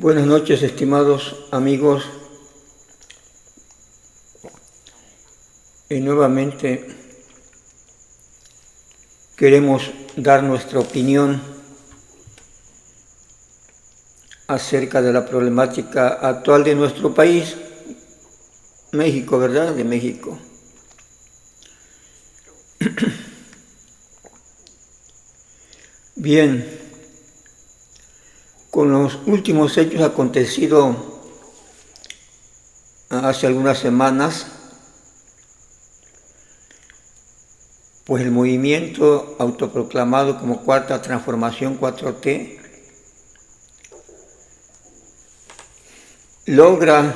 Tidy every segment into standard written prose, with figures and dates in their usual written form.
Buenas noches, estimados amigos. Nuevamente queremos dar nuestra opinión acerca de la problemática actual de nuestro país, México, ¿verdad? De México. Bien, con los últimos hechos acontecidos hace algunas semanas, pues el movimiento autoproclamado como Cuarta Transformación 4T logra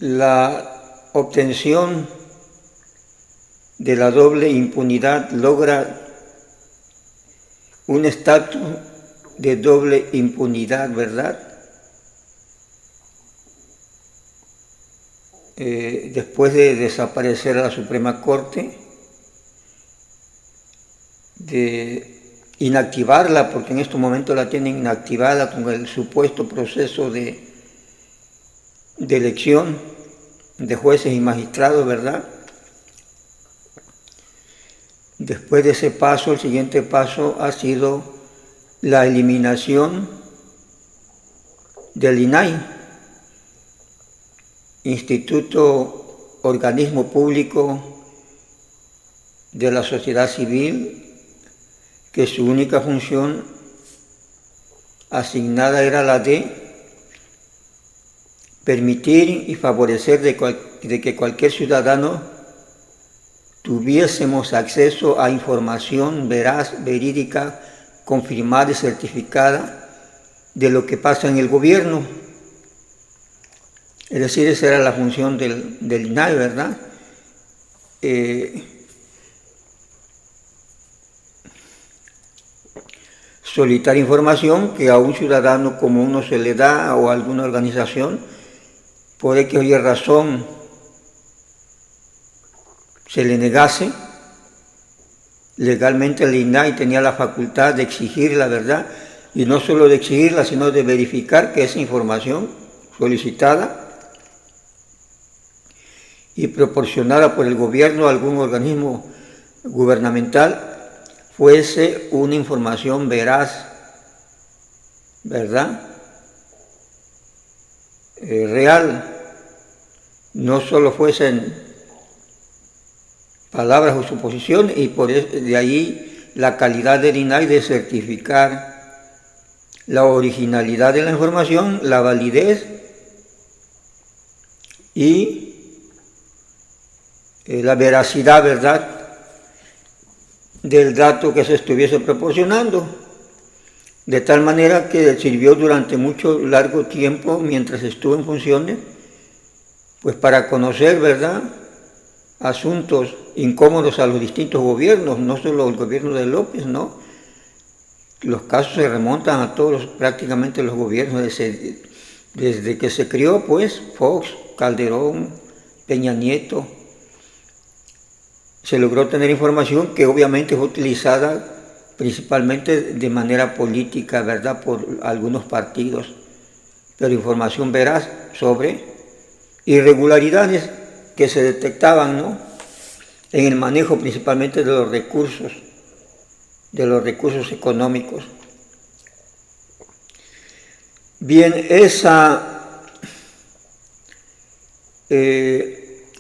la obtención de la doble impunidad, logra un estatus de doble impunidad, ¿verdad? Después de desaparecer a la Suprema Corte, de inactivarla, porque en estos momentos la tienen inactivada con el supuesto proceso de elección de jueces y magistrados, ¿verdad? Después de ese paso, el siguiente paso ha sido la eliminación del INAI, Instituto Organismo Público de la Sociedad Civil, que su única función asignada era la de permitir y favorecer de que cualquier ciudadano tuviésemos acceso a información veraz, verídica, confirmada y certificada de lo que pasa en el gobierno. Es decir, esa era la función del INAI, ¿verdad? Solicitar información que a un ciudadano común no se le da, o a alguna organización, por X o Y razón se le negase. Legalmente el INAI tenía la facultad de exigir la verdad, y no solo de exigirla, sino de verificar que esa información solicitada y proporcionada por el gobierno a algún organismo gubernamental fuese una información veraz, ¿verdad? Real, no solo fuesen palabras o suposiciones, y de ahí la calidad del INAI de certificar la originalidad de la información, la validez y la veracidad, ¿verdad?, del dato que se estuviese proporcionando, de tal manera que sirvió durante mucho largo tiempo, mientras estuvo en funciones, pues para conocer, ¿verdad?, asuntos incómodos a los distintos gobiernos, no solo el gobierno de López, ¿no? Los casos se remontan a prácticamente los gobiernos, desde que se crió, pues, Fox, Calderón, Peña Nieto. Se logró tener información que obviamente fue utilizada principalmente de manera política, ¿verdad?, por algunos partidos, pero información veraz sobre irregularidades que se detectaban, ¿no?, en el manejo principalmente de los recursos económicos. Bien,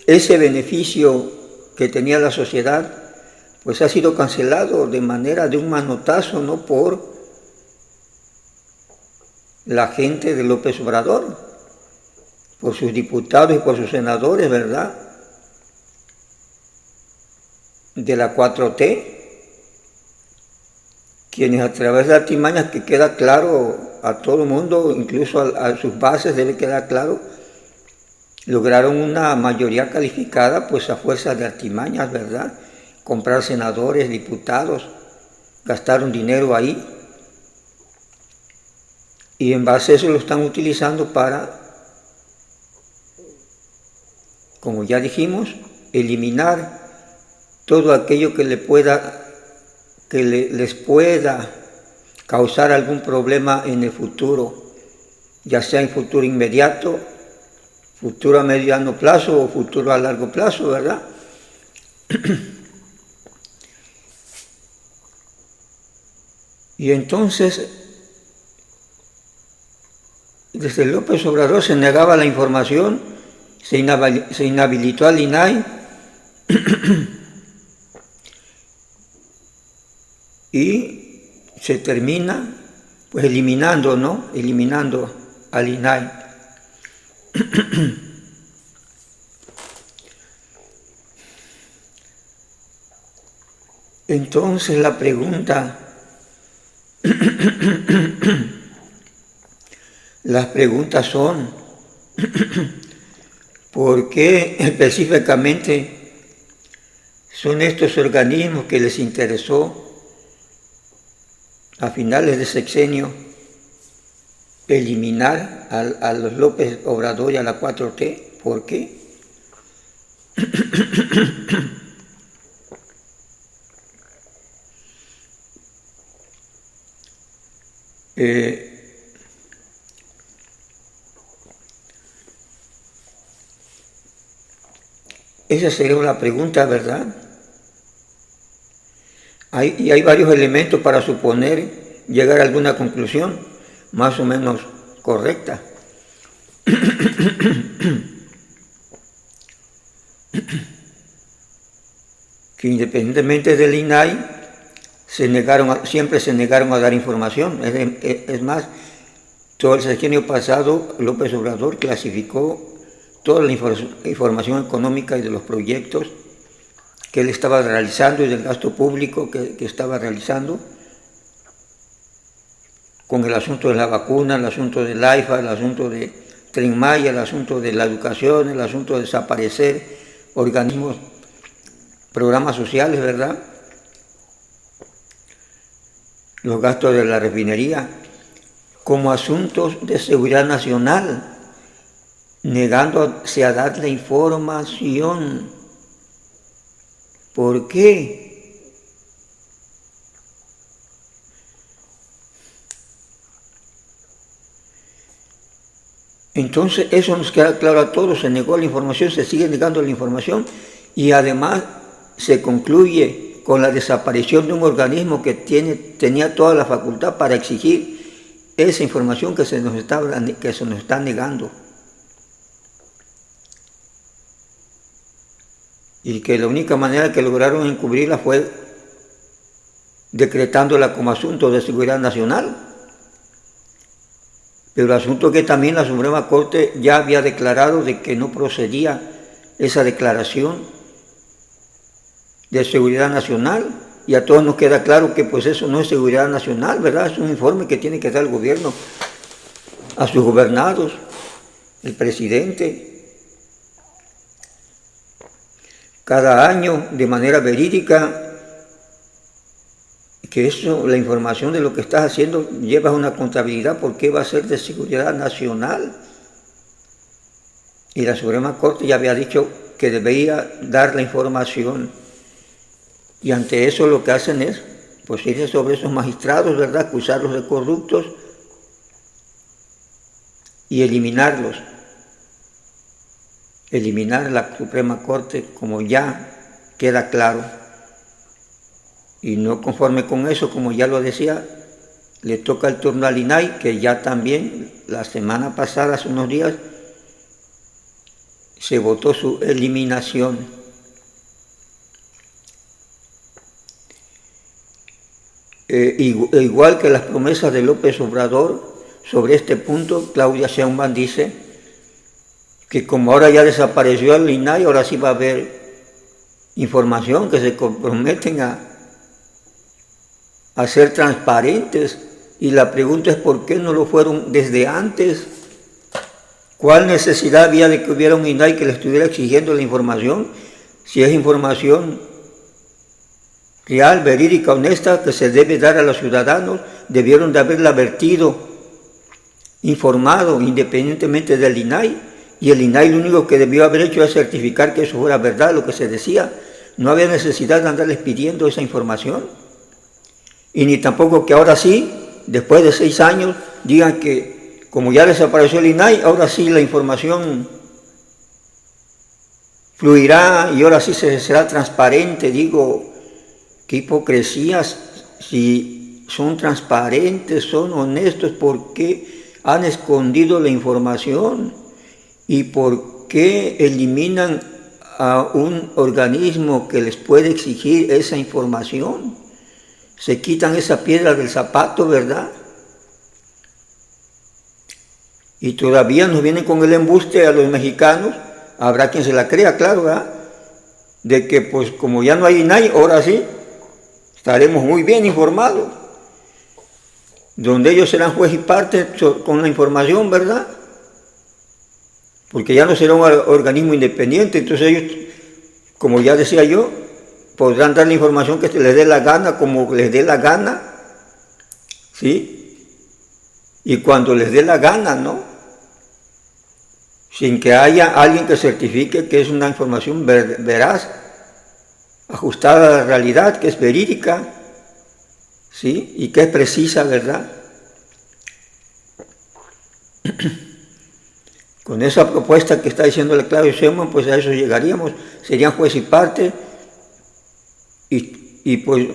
ese beneficio que tenía la sociedad, pues ha sido cancelado de un manotazo, ¿no?, por la gente de López Obrador, por sus diputados y por sus senadores, ¿verdad?, de la 4T, quienes a través de artimañas, que queda claro a todo el mundo, incluso a sus bases debe quedar claro, lograron una mayoría calificada, pues a fuerza de artimañas, ¿verdad?, comprar senadores, diputados, gastaron dinero ahí, y en base a eso lo están utilizando para, como ya dijimos, eliminar todo aquello que les pueda causar algún problema en el futuro, ya sea en futuro inmediato, futuro a mediano plazo o futuro a largo plazo, ¿verdad? Y entonces, desde López Obrador se negaba la información, se inhabilitó al INAI y se termina pues eliminando, ¿no? Eliminando al INAI. Entonces la pregunta, las preguntas son, ¿por qué específicamente son estos organismos que les interesó a finales de sexenio eliminar a los López Obrador y a la 4T? ¿Por qué? Esa sería una pregunta, ¿verdad? Y hay varios elementos para suponer, llegar a alguna conclusión más o menos correcta. Que independientemente del INAI, siempre se negaron a dar información. Es más, todo el sexenio pasado, López Obrador clasificó toda la información económica y de los proyectos que él estaba realizando y del gasto público que estaba realizando, con el asunto de la vacuna, el asunto del AIFA, el asunto de Tren Maya, el asunto de la educación, el asunto de desaparecer organismos, programas sociales, ¿verdad? Los gastos de la refinería, como asuntos de seguridad nacional, negándose a darle información. ¿Por qué? Entonces eso nos queda claro a todos, se negó la información, se sigue negando la información y además se concluye con la desaparición de un organismo que tenía toda la facultad para exigir esa información que se nos está negando. Y que la única manera que lograron encubrirla fue decretándola como asunto de seguridad nacional. Pero el asunto que también la Suprema Corte ya había declarado de que no procedía esa declaración de seguridad nacional, y a todos nos queda claro que pues eso no es seguridad nacional, ¿verdad? Es un informe que tiene que dar el gobierno a sus gobernados, el presidente, cada año de manera verídica, que eso, la información de lo que estás haciendo lleva una contabilidad porque va a ser de seguridad nacional. Y la Suprema Corte ya había dicho que debía dar la información. Y ante eso lo que hacen es pues irse sobre esos magistrados, ¿verdad? Acusarlos de corruptos y eliminarlos. Eliminar la Suprema Corte, como ya queda claro. Y no conforme con eso, como ya lo decía, le toca el turno al INAI, que ya también la semana pasada, hace unos días, se votó su eliminación. Igual que las promesas de López Obrador sobre este punto, Claudia Sheinbaum dice que como ahora ya desapareció el INAI, ahora sí va a haber información, que se comprometen a ser transparentes. Y la pregunta es ¿por qué no lo fueron desde antes? ¿Cuál necesidad había de que hubiera un INAI que le estuviera exigiendo la información? Si es información real, verídica, honesta, que se debe dar a los ciudadanos, debieron de haberla vertido, informado, independientemente del INAI. Y el INAI lo único que debió haber hecho es certificar que eso fuera verdad, lo que se decía. No había necesidad de andarles pidiendo esa información. Y ni tampoco que ahora sí después de 6 años, digan que como ya desapareció el INAI, ahora sí la información fluirá y ahora sí será transparente. Digo, qué hipocresías. Si son transparentes, son honestos, ¿por qué han escondido la información? ¿Y por qué eliminan a un organismo que les puede exigir esa información? Se quitan esa piedra del zapato, ¿verdad? Y todavía nos vienen con el embuste a los mexicanos. Habrá quien se la crea, claro, ¿verdad? De que pues como ya no hay INAI, ahora sí estaremos muy bien informados, donde ellos serán juez y parte con la información, ¿verdad? Porque ya no será un organismo independiente, entonces ellos, como ya decía yo, podrán dar la información que se les dé la gana, como les dé la gana, ¿sí? Y cuando les dé la gana, ¿no? Sin que haya alguien que certifique que es una información veraz, ajustada a la realidad, que es verídica, ¿sí? Y que es precisa, ¿verdad? Con esa propuesta que está diciendo el Claudio Sheinbaum, pues a eso llegaríamos, serían juez y parte, y pues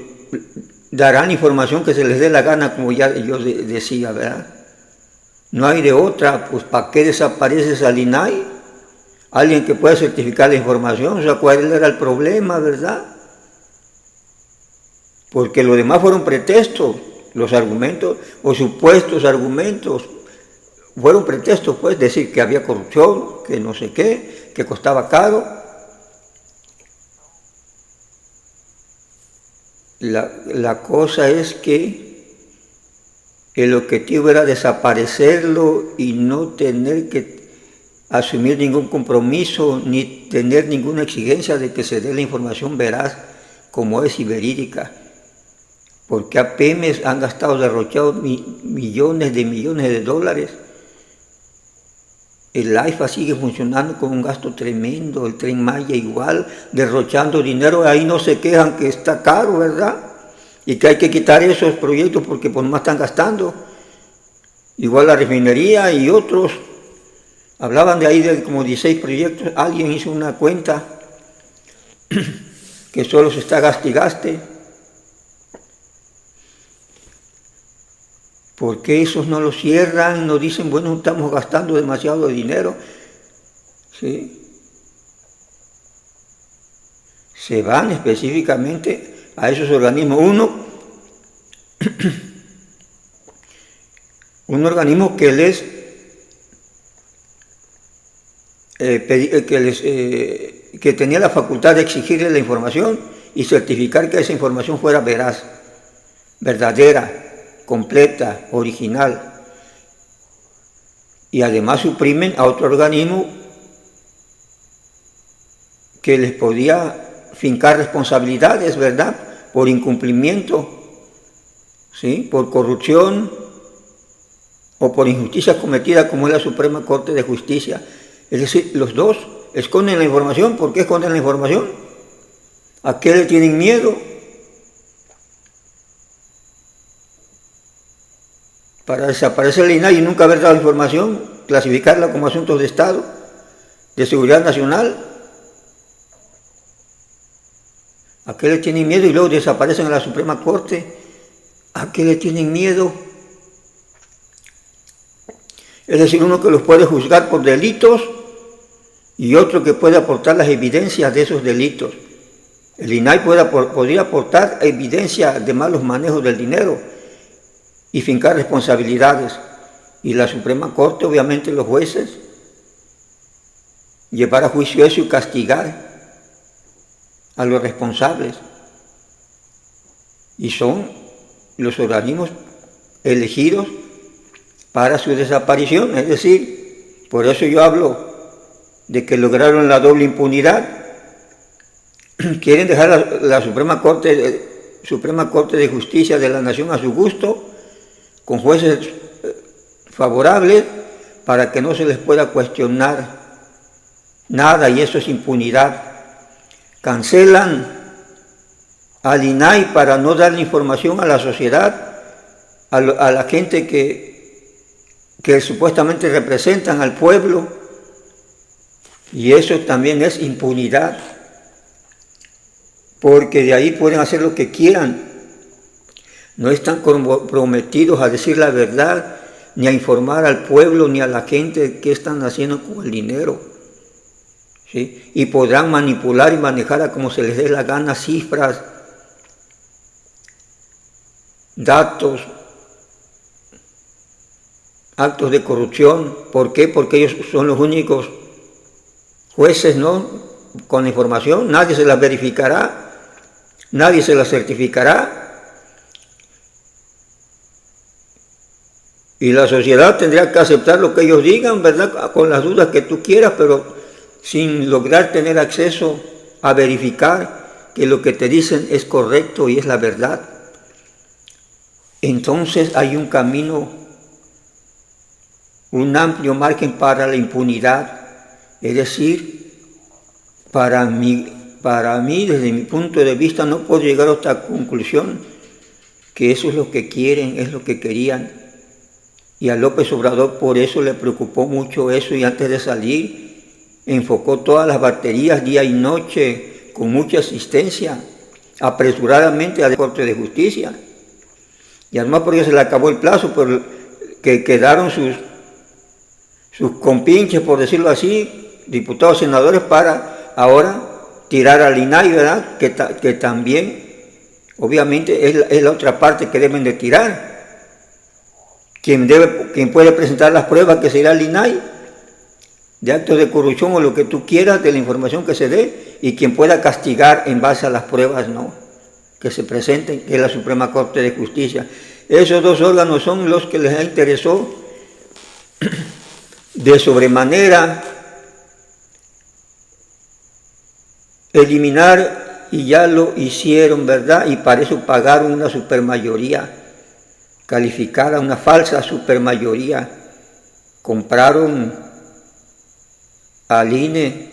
darán información que se les dé la gana, como ya yo decía, ¿verdad? No hay de otra, pues ¿para qué desaparece esa INAI? Alguien que pueda certificar la información, o sea, ¿cuál era el problema, verdad? Porque lo demás fueron pretextos, los argumentos o supuestos argumentos fueron pretextos, pues, decir que había corrupción, que no sé qué, que costaba caro. La cosa es que el objetivo era desaparecerlo y no tener que asumir ningún compromiso ni tener ninguna exigencia de que se dé la información veraz como es y verídica. Porque a Pemex han gastado, derrochado millones de dólares. El AIFA sigue funcionando con un gasto tremendo, el Tren Maya igual, derrochando dinero, ahí no se quejan que está caro, ¿verdad? Y que hay que quitar esos proyectos porque por más están gastando. Igual la refinería y otros, hablaban de ahí de como 16 proyectos, alguien hizo una cuenta que solo se está gaste y gaste. ¿Por qué esos no los cierran? No dicen, bueno, estamos gastando demasiado dinero. ¿Sí? Se van específicamente a esos organismos. Un organismo que que tenía la facultad de exigirle la información y certificar que esa información fuera veraz, verdadera, completa, original, y además suprimen a otro organismo que les podía fincar responsabilidades, ¿verdad?, por incumplimiento, ¿sí?, por corrupción o por injusticia cometida, como es la Suprema Corte de Justicia. Es decir, los dos esconden la información. ¿Por qué esconden la información? ¿A qué le tienen miedo? Para desaparecer el INAI y nunca haber dado información, clasificarla como asuntos de Estado, de seguridad nacional. ¿A qué le tienen miedo? Y luego desaparecen a la Suprema Corte. ¿A qué le tienen miedo? Es decir, uno que los puede juzgar por delitos y otro que puede aportar las evidencias de esos delitos. El INAI podría aportar evidencia de malos manejos del dinero y fincar responsabilidades. Y la Suprema Corte, obviamente los jueces, llevar a juicio eso y castigar a los responsables. Y son los organismos elegidos para su desaparición. Es decir, por eso yo hablo de que lograron la doble impunidad. Quieren dejar la Suprema Corte de Justicia de la Nación a su gusto, con jueces favorables, para que no se les pueda cuestionar nada, y eso es impunidad. Cancelan al INAI para no darle información a la sociedad a la gente que supuestamente representan al pueblo, y eso también es impunidad, porque de ahí pueden hacer lo que quieran. No están comprometidos a decir la verdad, ni a informar al pueblo, ni a la gente qué están haciendo con el dinero. ¿Sí? Y podrán manipular y manejar a como se les dé la gana cifras, datos, actos de corrupción. ¿Por qué? Porque ellos son los únicos jueces, ¿no? Con la información, nadie se las verificará, nadie se las certificará. Y la sociedad tendría que aceptar lo que ellos digan, ¿verdad? Con las dudas que tú quieras, pero sin lograr tener acceso a verificar que lo que te dicen es correcto y es la verdad. Entonces hay un camino, un amplio margen para la impunidad. Es decir, para mí, desde mi punto de vista, no puedo llegar a esta conclusión, que eso es lo que quieren, es lo que querían. Y a López Obrador por eso le preocupó mucho eso, y antes de salir enfocó todas las baterías día y noche con mucha asistencia, apresuradamente a la Corte de Justicia. Y además porque se le acabó el plazo, pero que quedaron sus compinches, por decirlo así, diputados, senadores, para ahora tirar al INAI, ¿verdad? Que también, obviamente, es la otra parte que deben de tirar. Quien puede presentar las pruebas, que será el INAI, de actos de corrupción o lo que tú quieras, de la información que se dé, y quien pueda castigar en base a las pruebas, ¿no?, que se presenten, que es la Suprema Corte de Justicia. Esos dos órganos son los que les interesó de sobremanera eliminar, y ya lo hicieron, ¿verdad? Y para eso pagaron una supermayoría calificada, una falsa supermayoría. Compraron al INE,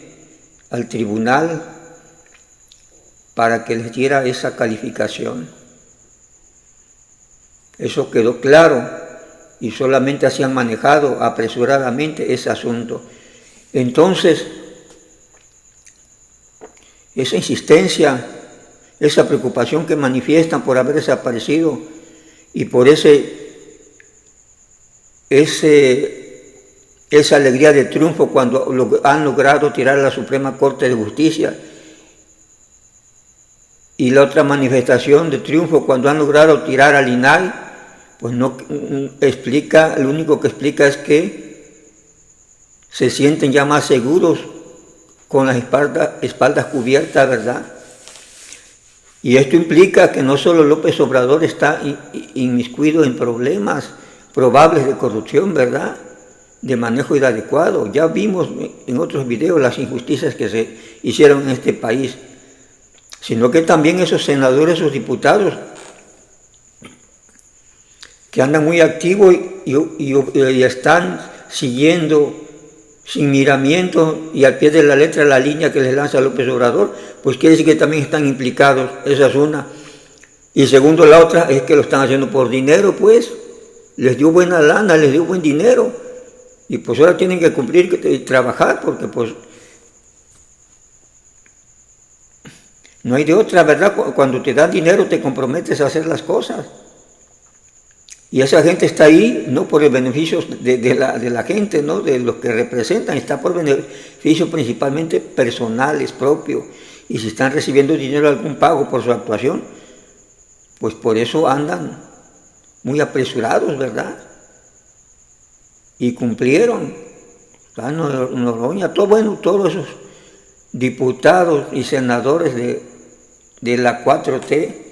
al tribunal, para que les diera esa calificación. Eso quedó claro, y solamente así han manejado apresuradamente ese asunto. Entonces, esa insistencia, esa preocupación que manifiestan por haber desaparecido y por esa alegría de triunfo cuando han logrado tirar a la Suprema Corte de Justicia, y la otra manifestación de triunfo cuando han logrado tirar al INAI, pues no explica, lo único que explica es que se sienten ya más seguros con las espaldas cubiertas, ¿verdad? Y esto implica que no solo López Obrador está inmiscuido en problemas probables de corrupción, ¿verdad?, de manejo inadecuado. Ya vimos en otros videos las injusticias que se hicieron en este país, sino que también esos senadores, esos diputados, que andan muy activos y están siguiendo sin miramiento y al pie de la letra la línea que les lanza López Obrador, pues quiere decir que también están implicados. Esa es una. Y segundo, la otra es que lo están haciendo por dinero, pues les dio buena lana, les dio buen dinero, y pues ahora tienen que cumplir y trabajar, porque pues no hay de otra, ¿verdad? Cuando te dan dinero te comprometes a hacer las cosas. Y esa gente está ahí no por el beneficio de la gente, ¿no?, de los que representan, está por beneficios principalmente personales, propios. Y si están recibiendo dinero, algún pago por su actuación, pues por eso andan muy apresurados, ¿verdad? Y cumplieron. Noroña, todos esos diputados y senadores de la 4T,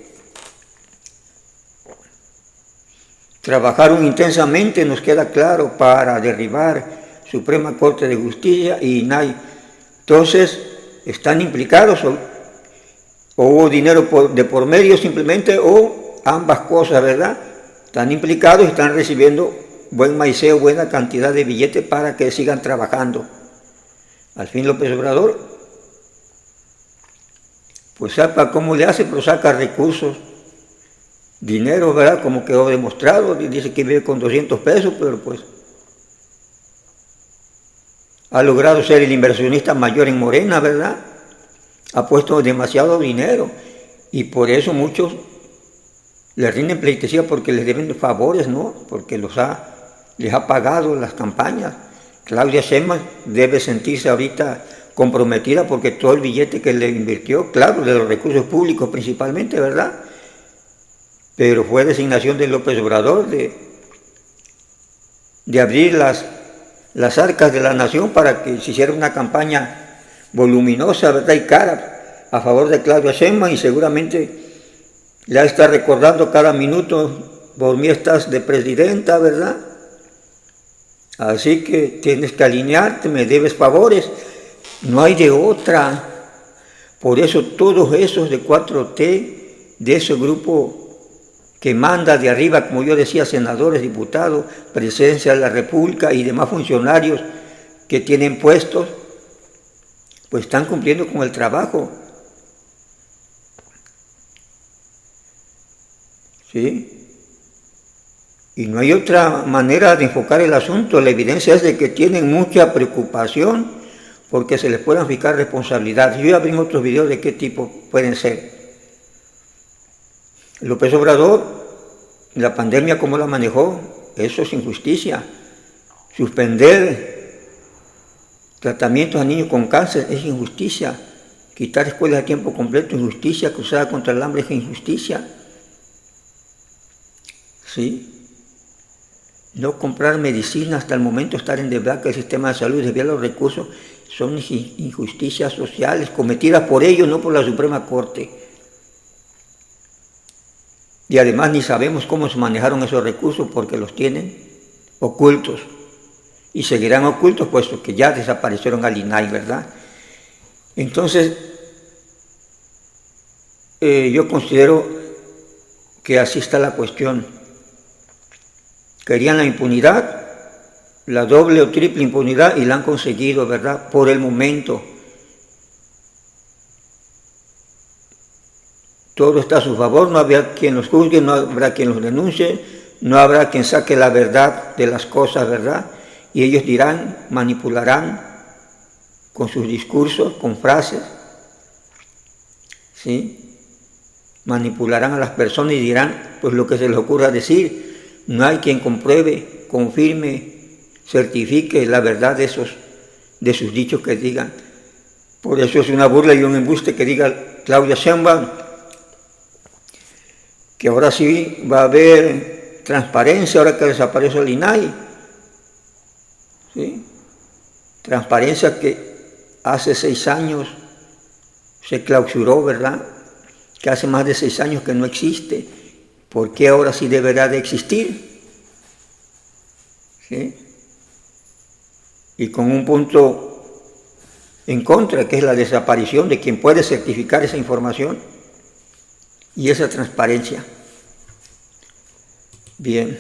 trabajaron intensamente, nos queda claro, para derribar Suprema Corte de Justicia y INAI. Entonces, están implicados, o hubo dinero de por medio simplemente, o ambas cosas, ¿verdad? Están implicados y están recibiendo buen maiceo, buena cantidad de billetes para que sigan trabajando. Al fin López Obrador, pues sepa cómo le hace, pero saca recursos dinero, ¿verdad? Como quedó demostrado, dice que vive con 200 pesos, pero pues ha logrado ser el inversionista mayor en Morena, ¿verdad? Ha puesto demasiado dinero y por eso muchos le rinden pleitesía porque les deben favores, ¿no? Porque les ha pagado las campañas. Claudia Sheinbaum debe sentirse ahorita comprometida porque todo el billete que le invirtió, claro, de los recursos públicos principalmente, ¿verdad? Pero fue designación de López Obrador de abrir las arcas de la nación para que se hiciera una campaña voluminosa, ¿verdad? Y cara a favor de Claudia Sheinbaum, y seguramente ya está recordando cada minuto: por mí estás de presidenta, ¿verdad? Así que tienes que alinearte, me debes favores, no hay de otra. Por eso todos esos de 4T, de ese grupo que manda de arriba, como yo decía, senadores, diputados, presidencia de la República y demás funcionarios que tienen puestos, pues están cumpliendo con el trabajo. ¿Sí? Y no hay otra manera de enfocar el asunto. La evidencia es de que tienen mucha preocupación porque se les puedan fijar responsabilidades. Yo ya abrí otros videos de qué tipo pueden ser. López Obrador, la pandemia, ¿cómo la manejó? Eso es injusticia. Suspender tratamientos a niños con cáncer es injusticia. Quitar escuelas a tiempo completo es injusticia. Cruzada contra el hambre es injusticia. ¿Sí? No comprar medicina hasta el momento, estar en debacle del sistema de salud, desviar los recursos, son injusticias sociales cometidas por ellos, no por la Suprema Corte. Y además ni sabemos cómo se manejaron esos recursos porque los tienen ocultos. Y seguirán ocultos puesto que ya desaparecieron al INAI, ¿verdad? Entonces, yo considero que así está la cuestión. Querían la impunidad, la doble o triple impunidad, y la han conseguido, ¿verdad? Por el momento. Todo está a su favor, no habrá quien los juzgue, no habrá quien los denuncie, no habrá quien saque la verdad de las cosas, ¿verdad? Y ellos dirán, manipularán con sus discursos, con frases, ¿sí? Manipularán a las personas y dirán pues lo que se les ocurra decir. No hay quien compruebe, confirme, certifique la verdad de sus dichos que digan. Por eso es una burla y un embuste que diga Claudia Sheinbaum que ahora sí va a haber transparencia, ahora que desapareció el INAI. ¿Sí? Transparencia que hace 6 años se clausuró, ¿verdad? Que hace más de 6 años que no existe. ¿Por qué ahora sí deberá de existir? ¿Sí? Y con un punto en contra, que es la desaparición de quien puede certificar esa información y esa transparencia. Bien.